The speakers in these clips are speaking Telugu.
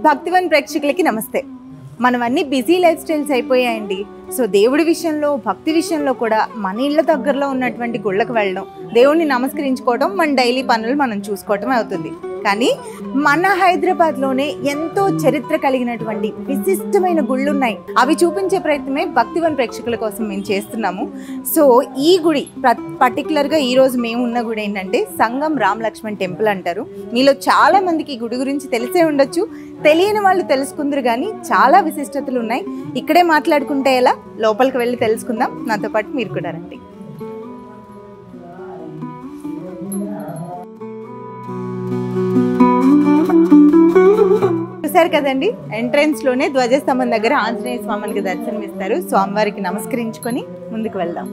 భక్తివన్ ప్రేక్షకులకి నమస్తే. మనం అన్ని బిజీ లైఫ్ స్టైల్స్ అయిపోయాయండి. సో దేవుడి విషయంలో, భక్తి విషయంలో కూడా మన ఇళ్ళ దగ్గరలో ఉన్నటువంటి గుళ్ళకు వెళ్ళడం, దేవుడిని నమస్కరించుకోవడం మన డైలీ పనులు మనం చూసుకోవటం అవుతుంది. కానీ మన హైదరాబాద్లోనే ఎంతో చరిత్ర కలిగినటువంటి విశిష్టమైన గుళ్ళు ఉన్నాయి. అవి చూపించే ప్రయత్నమే భక్తివన్ ప్రేక్షకుల కోసం మేము చేస్తున్నాము. సో ఈ గుడి పర్టికులర్గా ఈరోజు మేము ఉన్న గుడి ఏంటంటే సంగం రామ్ లక్ష్మణ్ టెంపుల్ అంటారు. మీలో చాలా మందికి ఈ గుడి గురించి తెలిసే ఉండొచ్చు, తెలియని వాళ్ళు తెలుసుకుందరు. కానీ చాలా విశిష్టతలు ఉన్నాయి. ఇక్కడే మాట్లాడుకుంటే ఎలా, లోపలికి వెళ్ళి తెలుసుకుందాం. నాతో పాటు మీరు కూడా రండి. చూసారు కదండి, ఎంట్రన్స్ లోనే ధ్వజస్తంభం దగ్గర ఆంజనేయ స్వామికి దర్శనమిస్తారు. స్వామివారికి నమస్కరించుకొని ముందుకు వెళ్దాం.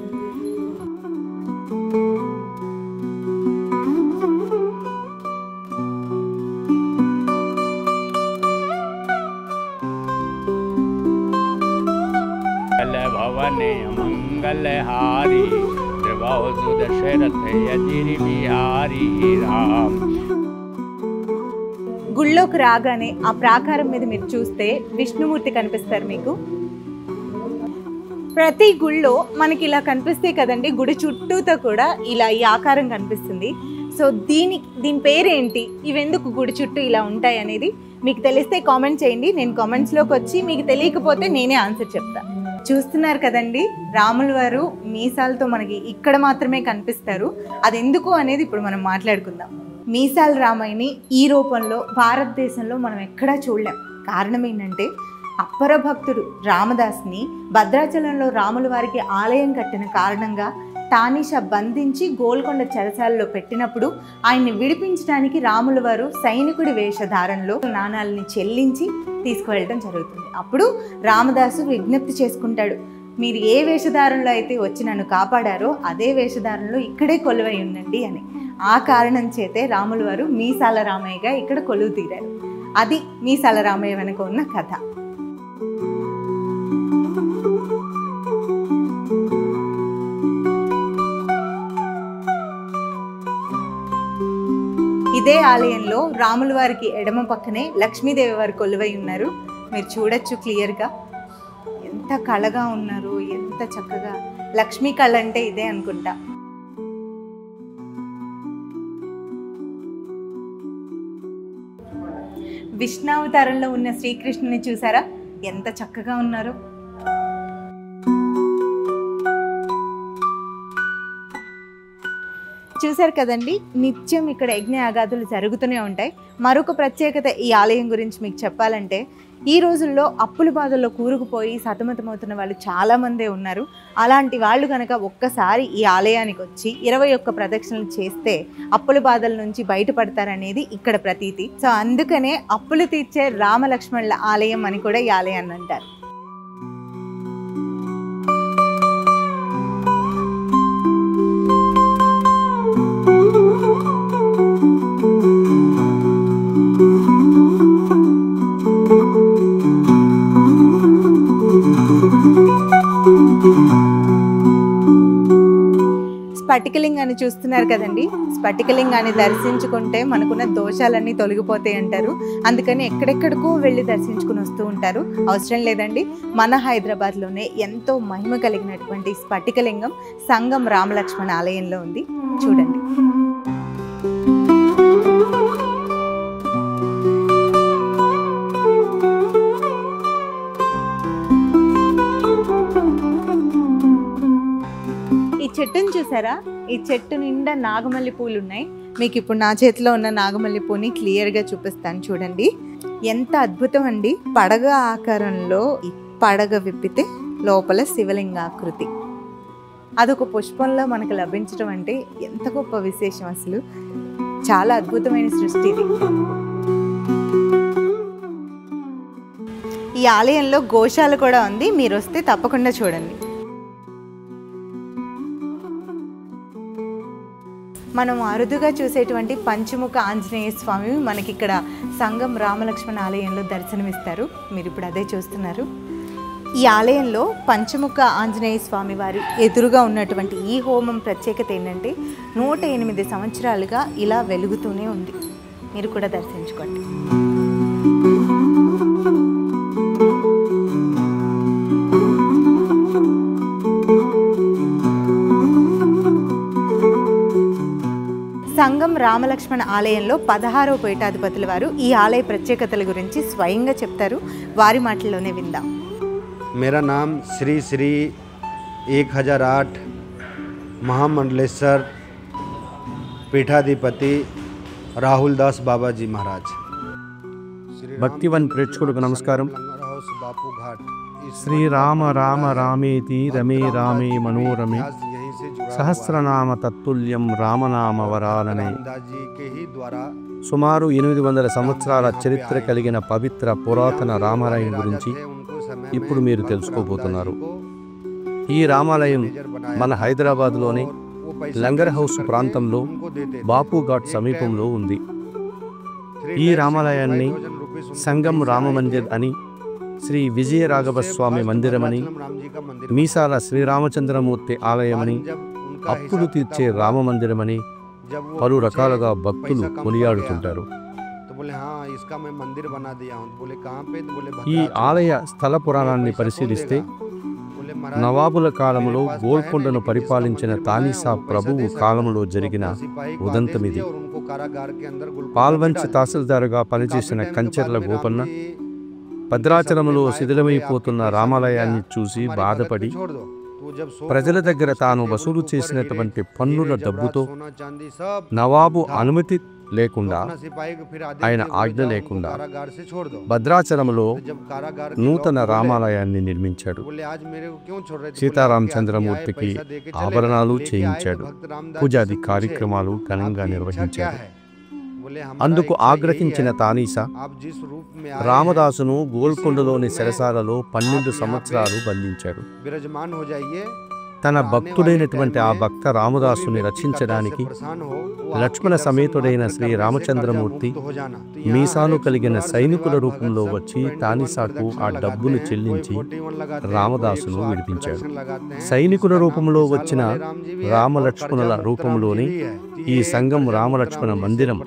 భవనే మంగళహారి త్రిబాహు దశరథ యతిరి బిహారీ రామ్. గుళ్ళోకి రాగానే ఆ ప్రాకారం మీద మీరు చూస్తే విష్ణుమూర్తి కనిపిస్తారు మీకు. ప్రతి గుళ్ళో మనకి ఇలా కనిపిస్తే కదండి, గుడి చుట్టూతో కూడా ఇలా ఈ ఆకారం కనిపిస్తుంది. సో దీని పేరేంటి, ఇవెందుకు గుడి చుట్టూ ఇలా ఉంటాయి అనేది మీకు తెలిస్తే కామెంట్ చేయండి. నేను కామెంట్స్లోకి వచ్చి మీకు తెలియకపోతే నేనే ఆన్సర్ చెప్తాను. చూస్తున్నారు కదండి, రాముల వారు మీసాలతో మనకి ఇక్కడ మాత్రమే కనిపిస్తారు. అది ఎందుకు అనేది ఇప్పుడు మనం మాట్లాడుకుందాం. మీసాల రామయ్యని ఈ రూపంలో భారతదేశంలో మనం ఎక్కడా చూడలేం. కారణం ఏంటంటే అప్పర భక్తుడు రామదాస్ని భద్రాచలంలో రాముల వారికి ఆలయం కట్టిన కారణంగా తానీష బంధించి గోల్కొండ చెరసాలలో పెట్టినప్పుడు ఆయన్ని విడిపించడానికి రాముల వారు సైనికుడి వేషధారణలో నాణాలని చెల్లించి తీసుకువెళ్ళడం జరుగుతుంది. అప్పుడు రామదాసు విజ్ఞప్తి చేసుకుంటాడు, మీరు ఏ వేషధారంలో అయితే వచ్చి నన్ను కాపాడారో అదే వేషధారంలో ఇక్కడే కొలువై ఉండండి అని. ఆ కారణం చేతే రాముల వారు మీసాల రామయ్యగా ఇక్కడ కొలువు తీరారు. అది మీసాల రామయ్య వెనుక ఉన్న కథ. ఇదే ఆలయంలో రాముల వారికి ఎడమ పక్కనే లక్ష్మీదేవి వారు కొలువై ఉన్నారు. మీరు చూడొచ్చు క్లియర్గా, ఎంత కళగా ఉన్నారు, ఎంత చక్కగా. లక్ష్మీ కళ అంటే ఇదే అనుకుంటా. విష్ణావతారంలో ఉన్న శ్రీకృష్ణుని చూసారా, ఎంత చక్కగా ఉన్నారు. చూసారు కదండి, నిత్యం ఇక్కడ యజ్ఞ యాగాదులు జరుగుతూనే ఉంటాయి. మరొక ప్రత్యేకత ఈ ఆలయం గురించి మీకు చెప్పాలంటే, ఈ రోజుల్లో అప్పుల బాధల్లో కూరుకుపోయి సతమతమవుతున్న వాళ్ళు చాలామందే ఉన్నారు. అలాంటి వాళ్ళు కనుక ఒక్కసారి ఈ ఆలయానికి వచ్చి 21 ప్రదక్షిణలు చేస్తే అప్పుల బాధల నుంచి బయటపడతారనేది ఇక్కడ ప్రతీతి. సో అందుకనే అప్పులు తీర్చే రామలక్ష్మణుల ఆలయం అని కూడా ఈ ఆలయాన్ని అంటారు. స్ఫటికలింగాన్ని చూస్తున్నారు కదండి, స్ఫటికలింగాన్ని దర్శించుకుంటే మనకున్న దోషాలన్నీ తొలగిపోతాయి అంటారు. అందుకని ఎక్కడెక్కడికో వెళ్ళి దర్శించుకుని వస్తూ ఉంటారు. అవసరం లేదండి, మన హైదరాబాద్లోనే ఎంతో మహిమ కలిగినటువంటి స్ఫటికలింగం సంగం రామలక్ష్మణ ఆలయంలో ఉంది. చూడండి. ఈ చెట్టును చూసారా, ఈ చెట్టు నిండా నాగమల్లి పూలు ఉన్నాయి. మీకు ఇప్పుడు నా చేతిలో ఉన్న నాగమల్లి పూని క్లియర్గా చూపిస్తాను. చూడండి, ఎంత అద్భుతం అండి. పడగ ఆకారంలో ఈ పడగ విప్పితే లోపల శివలింగాకృతి, అదొక పుష్పంలో మనకు లభించడం అంటే ఎంత గొప్ప విశేషం. అసలు చాలా అద్భుతమైన సృష్టి ఇది. ఈ ఆలయంలో గోశాల కూడా ఉంది. మీరు వస్తే తప్పకుండా చూడండి. మనం అరుదుగా చూసేటువంటి పంచముఖ ఆంజనేయ స్వామి మనకి ఇక్కడ సంగం రామలక్ష్మణ ఆలయంలో దర్శనమిస్తారు. మీరు ఇప్పుడు అదే చూస్తున్నారు. ఈ ఆలయంలో పంచముఖ ఆంజనేయ స్వామి వారి ఎదురుగా ఉన్నటువంటి ఈ హోమం ప్రత్యేకత ఏంటంటే 108 సంవత్సరాలుగా ఇలా వెలుగుతూనే ఉంది. మీరు కూడా దర్శించుకోండి. సంగం రామలక్ష్మణ ఆలయంలో 16వ పీఠాధిపతుల వారు ఈ ఆలయ ప్రత్యేకతల గురించి స్వయంగా చెప్తారు. వారి మాటల్లోనే విందాం. मेरा नाम श्री श्री 1008 महामंडलेश्वर पीठाधिपति राहुल दास बाबा जी महाराज. భక్తివన్ ప్రేక్షకులకు నమస్కారం. बापू घाट శ్రీరామ రామ రామేతి రమే రామే మనోరమే సహస్రనామ తత్తుల్యం రామనామ వరాలనే. जी के ही द्वारा సుమారు 800 సంవత్సరాల చరిత్ర కలిగిన పవిత్ర పురాతన రామాలయం గురించి ఇప్పుడు మీరు తెలుసుకోబోతున్నారు. ఈ రామాలయం మన హైదరాబాద్లోని లంగర్ హౌస్ ప్రాంతంలో బాపు ఘాట్ సమీపంలో ఉంది. ఈ రామాలయాన్ని సంగం రామ మందిర్ అని, శ్రీ విజయరాఘవ స్వామి మందిరమని, మీసాల శ్రీరామచంద్రమూర్తి ఆలయమని, అప్పులు తీర్చే రామ మందిరమని పలు రకాలుగా భక్తులు కొనియాడుతుంటారు. ఈ ఆలయ స్థల పురాణాన్ని పరిశీలిస్తే నవాబుల కాలంలో గోల్కొండను పరిపాలించిన తానీసా ప్రభువు కాలంలో జరిగిన ఉదంతమిది. పాల్వంచి తహసీల్దారుగా పనిచేసిన కంచెర్ల గోపన్న భద్రాచలంలో శిథిలమైపోతున్న రామాలయాన్ని చూసి బాధపడి ప్రజల దగ్గర తాను వసూలు చేసినటువంటి పన్నుల డబ్బుతో నవాబు అనుమతి లేకుండా, ఆయన ఆజ్ఞ లేకుండా భద్రాచలంలో నూతన రామాలయాన్ని నిర్మించాడు. సీతారామచంద్రమూర్తికి ఆభరణాలు చేయించాడు. పూజాది కార్యక్రమాలు ఘనంగా నిర్వహించాడు. అందుకు ఆగ్రహించిన తానీసా రామదాసును గోల్కొండలోని చెరసాలలో 12 సంవత్సరాలు బంధించాడు. తన భక్తుడైనటువంటి ఆ భక్త రామదాసుని రక్షించడానికి లక్ష్మణ సమేతుడైన శ్రీ రామచంద్రమూర్తి మీసాలు కలిగిన సైనికుల రూపంలో వచ్చి తానీసాకు ఆ డబ్బును చెల్లించి రామదాసును విడిపించాడు. సైనికుల రూపంలో వచ్చిన రామలక్ష్మణుల రూపంలోని ఈ సంగం రామలక్ష్మణ మందిరం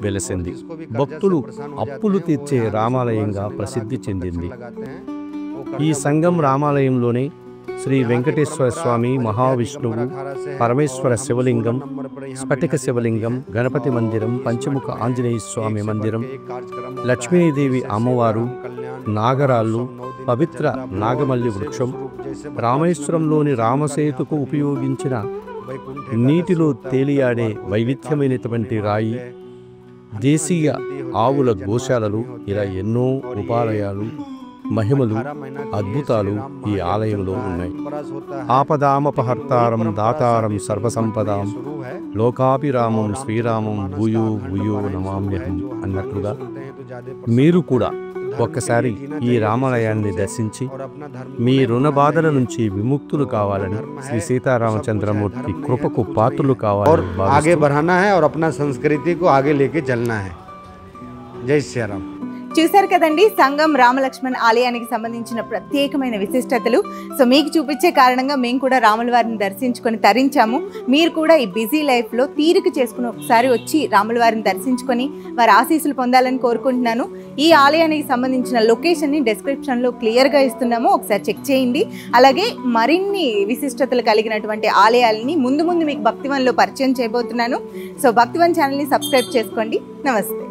వెలసింది. భక్తులు అప్పులు తీర్చే రామాలయంగా ప్రసిద్ధి చెందింది. ఈ సంగం రామాలయంలోనే శ్రీ వెంకటేశ్వర స్వామి, మహావిష్ణువు, పరమేశ్వర శివలింగం, స్ఫటిక శివలింగం, గణపతి మందిరం, పంచముఖ ఆంజనేయ స్వామి మందిరం, లక్ష్మీదేవి అమ్మవారు, నాగరాళ్ళు, పవిత్ర నాగమల్లి వృక్షం, రామేశ్వరంలోని రామసేతుకు ఉపయోగించిన నీటిలో తేలియాడే వైవిధ్యమైనటువంటి రాయి, దేశీయ ఆవుల గోశాలలు, ఇలా ఎన్నో ఉపాలయాలు, మహిమలు, అద్భుతాలు ఈ ఆలయంలో ఉన్నాయి. ఆపదామపహర్తారం దాతారం సర్వసంపదాం లోకాభిరామం శ్రీరామం భూయో భూయో నమామ్యహం అన్నట్లుగా మీరు కూడా ఒక్కసారి ఈ రామాలయాన్ని దర్శించి మీ రుణ బాధల నుంచి విముక్తులు కావాలని, శ్రీ సీతారామచంద్రమూర్తి కృపకు పాత్రులు కావాలని आगे बढ़ाना है और अपना संस्कृति को आगे लेके चलना है. जय श्री राम. చూశారు కదండి సంగం రామలక్ష్మణ్ ఆలయానికి సంబంధించిన ప్రత్యేకమైన విశిష్టతలు. సో మీకు చూపించే కారణంగా మేము కూడా రాముల వారిని దర్శించుకొని తరించాము. మీరు కూడా ఈ బిజీ లైఫ్లో తీరిక చేసుకుని ఒకసారి వచ్చి రాముల వారిని దర్శించుకొని వారి ఆశీస్సులు పొందాలని కోరుకుంటున్నాను. ఈ ఆలయానికి సంబంధించిన లొకేషన్ని డిస్క్రిప్షన్లో క్లియర్గా ఇస్తున్నాము, ఒకసారి చెక్ చేయండి. అలాగే మరిన్ని విశిష్టతలు కలిగినటువంటి ఆలయాలని ముందు ముందు మీకు భక్తివన్లో పరిచయం చేయబోతున్నాను. సో భక్తివన్ ఛానల్ని సబ్స్క్రైబ్ చేసుకోండి. నమస్తే.